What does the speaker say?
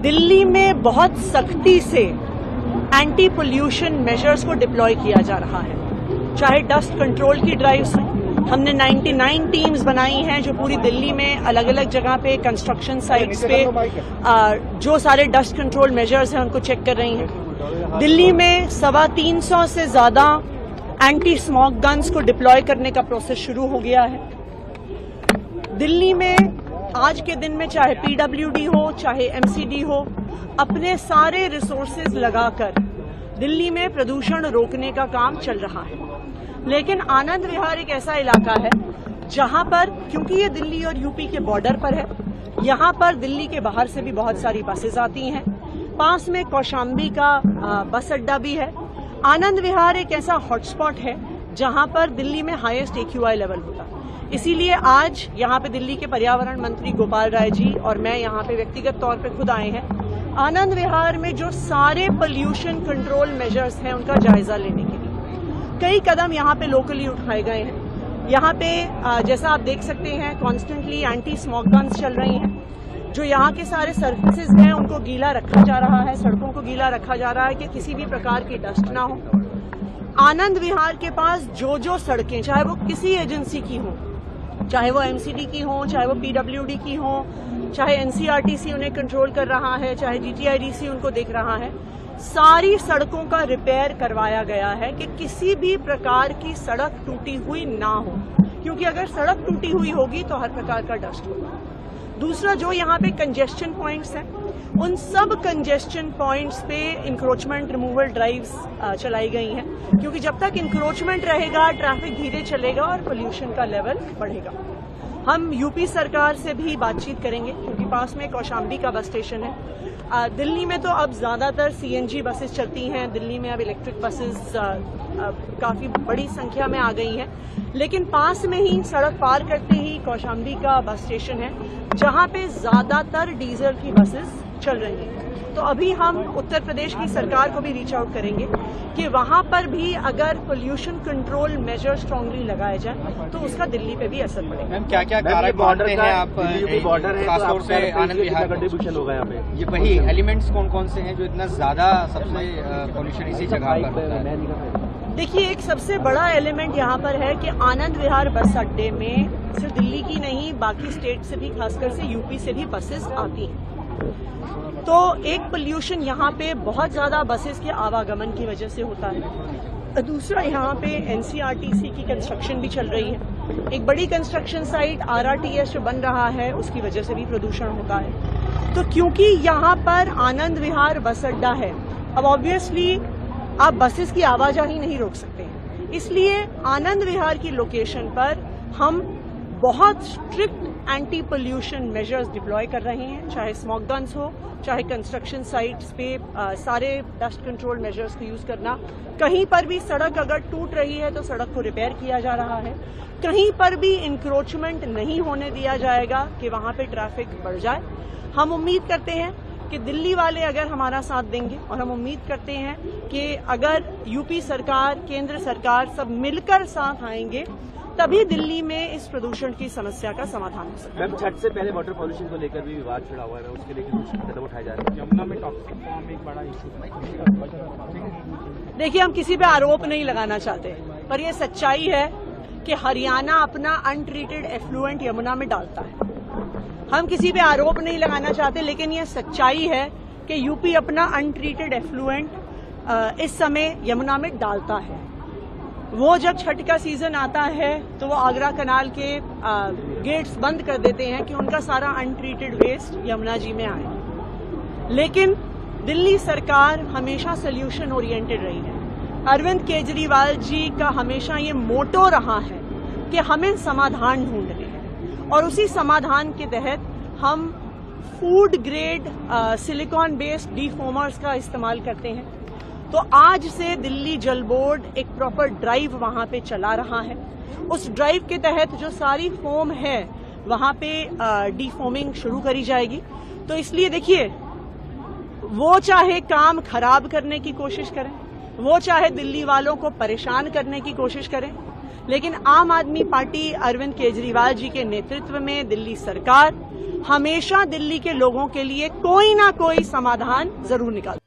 दिल्ली में बहुत सख्ती से एंटी पोल्यूशन मेजर्स को डिप्लॉय किया जा रहा है, चाहे डस्ट कंट्रोल की ड्राइव्स हैं। हमने 99 टीम्स बनाई हैं जो पूरी दिल्ली में अलग अलग जगह पे कंस्ट्रक्शन साइट्स पे जो सारे डस्ट कंट्रोल मेजर्स हैं उनको चेक कर रही हैं। दिल्ली में 325 से ज्यादा एंटी स्मोक गन्स को डिप्लॉय करने का प्रोसेस शुरू हो गया है। दिल्ली में आज के दिन में चाहे पीडब्ल्यूडी हो चाहे एमसीडी हो, अपने सारे रिसोर्सेज लगाकर दिल्ली में प्रदूषण रोकने का काम चल रहा है। लेकिन आनंद विहार एक ऐसा इलाका है जहां पर, क्योंकि ये दिल्ली और यूपी के बॉर्डर पर है, यहां पर दिल्ली के बाहर से भी बहुत सारी बसेज आती हैं। पास में कौशाम्बी का बस अड्डा भी है। आनंद विहार एक ऐसा हॉटस्पॉट है जहां पर दिल्ली में हाईएस्ट AQI लेवल होता है। इसीलिए आज यहाँ पे दिल्ली के पर्यावरण मंत्री गोपाल राय जी और मैं यहाँ पे व्यक्तिगत तौर पे खुद आए हैं आनंद विहार में जो सारे पोल्यूशन कंट्रोल मेजर्स हैं उनका जायजा लेने के लिए। कई कदम यहाँ पे लोकली उठाए गए हैं। यहाँ पे जैसा आप देख सकते हैं कॉन्स्टेंटली एंटी स्मोक गन्स चल रही हैं। जो यहाँ के सारे सर्विसेज हैं उनको गीला रखा जा रहा है, सड़कों को गीला रखा जा रहा है कि किसी भी प्रकार की डस्ट ना हो। आनंद विहार के पास जो सड़कें, चाहे वो किसी एजेंसी की हो, चाहे वो एमसीडी की हो, चाहे वो पीडब्ल्यूडी की हो, चाहे एनसीआरटीसी उन्हें कंट्रोल कर रहा है, चाहे जीटीआईडीसी उनको देख रहा है, सारी सड़कों का रिपेयर करवाया गया है कि किसी भी प्रकार की सड़क टूटी हुई ना हो, क्योंकि अगर सड़क टूटी हुई होगी तो हर प्रकार का डस्ट होगा। दूसरा, जो यहाँ पे कंजेस्शन पॉइंट्स हैं उन सब कंजेस्शन पॉइंट्स पे इंक्रोचमेंट रिमूवल ड्राइव्स चलाई गई हैं, क्योंकि जब तक इंक्रोचमेंट रहेगा ट्रैफिक धीरे चलेगा और पोल्यूशन का लेवल बढ़ेगा। हम यूपी सरकार से भी बातचीत करेंगे क्योंकि पास में कौशाम्बी का बस स्टेशन है। दिल्ली में तो अब ज्यादातर सीएनजी बसेस चलती हैं, दिल्ली में अब इलेक्ट्रिक बसेस काफी बड़ी संख्या में आ गई हैं, लेकिन पास में ही सड़क पार करते ही कौशाम्बी का बस स्टेशन है जहां पे ज्यादातर डीजल की बसेस चल रही हैं। तो अभी हम उत्तर प्रदेश की सरकार को भी रीच आउट करेंगे कि वहां पर भी अगर पोल्यूशन कंट्रोल मेजर स्ट्रांगली लगाए जाए तो उसका दिल्ली पे भी असर पड़ेगा। मैम क्या कारक मानते हैं आप, बॉर्डर है, खासतौर से आनंद विहार कंट्रीब्यूशन होगा यहाँ पे? ये वही एलिमेंट्स कौन से हैं जो इतना ज्यादा सबसे पोल्यूशन इसी जगह पर होता है? देखिए, एक सबसे बड़ा एलिमेंट यहाँ पर है कि आनंद विहार बस अड्डे में सिर्फ दिल्ली की नहीं बाकी स्टेट से भी, खासकर से यूपी से भी बसेस आती हैं। तो एक पोल्यूशन यहाँ पे बहुत ज्यादा बसेस के आवागमन की वजह से होता है। दूसरा, यहाँ पे एनसीआरटीसी की कंस्ट्रक्शन भी चल रही है। एक बड़ी कंस्ट्रक्शन साइट RRTS जो बन रहा है उसकी वजह से भी प्रदूषण होता है। तो क्योंकि यहाँ पर आनंद विहार बस अड्डा है, अब ऑब्वियसली आप बसेस की आवाजाही नहीं रोक सकते हैं, इसलिए आनंद विहार की लोकेशन पर हम बहुत strict anti pollution measures deploy कर रहे हैं, चाहे स्मोक गन्स हो, चाहे कंस्ट्रक्शन साइट्स पे सारे डस्ट कंट्रोल मेजर्स को यूज करना। कहीं पर भी सड़क अगर टूट रही है तो सड़क को रिपेयर किया जा रहा है। कहीं पर भी इंक्रोचमेंट नहीं होने दिया जाएगा कि वहां पे ट्रैफिक बढ़ जाए। हम उम्मीद करते हैं कि दिल्ली वाले अगर हमारा साथ देंगे और हम उम्मीद करते हैं कि अगर यूपी सरकार, केंद्र सरकार सब मिलकर साथ आएंगे तभी दिल्ली में इस प्रदूषण की समस्या का समाधान हो सकता है। मैम, छठ से पहले वाटर पॉल्यूशन को लेकर भी विवाद छिड़ा हुआ है, उसके लिए कुछ कदम उठाए जा रहे हैं? यमुना में टॉक्सिक फॉर्म एक बड़ा इशू। देखिए, हम किसी पे आरोप नहीं लगाना चाहते, पर यह सच्चाई है कि हरियाणा अपना अनट्रीटेड एफ्लुएंट यमुना में डालता है। हम किसी पे आरोप नहीं लगाना चाहते, लेकिन यह सच्चाई है कि यूपी अपना अनट्रीटेड एफ्लुएंट इस समय यमुना में डालता है। वो जब छठ का सीजन आता है तो वो आगरा कनाल के गेट्स बंद कर देते हैं कि उनका सारा अनट्रीटेड वेस्ट यमुना जी में आए। लेकिन दिल्ली सरकार हमेशा सोल्यूशन ओरिएंटेड रही है। अरविंद केजरीवाल जी का हमेशा ये मोटो रहा है कि हमें समाधान ढूंढने हैं और उसी समाधान के तहत हम फूड ग्रेड सिलिकॉन बेस्ड डीफोमर्स का इस्तेमाल करते हैं। तो आज से दिल्ली जल बोर्ड एक प्रॉपर ड्राइव वहां पे चला रहा है। उस ड्राइव के तहत जो सारी फोम है वहां पे डीफोमिंग शुरू करी जाएगी। तो इसलिए देखिए, वो चाहे काम खराब करने की कोशिश करें, वो चाहे दिल्ली वालों को परेशान करने की कोशिश करें, लेकिन आम आदमी पार्टी अरविंद केजरीवाल जी के नेतृत्व में दिल्ली सरकार हमेशा दिल्ली के लोगों के लिए कोई ना कोई समाधान जरूर निकालती है।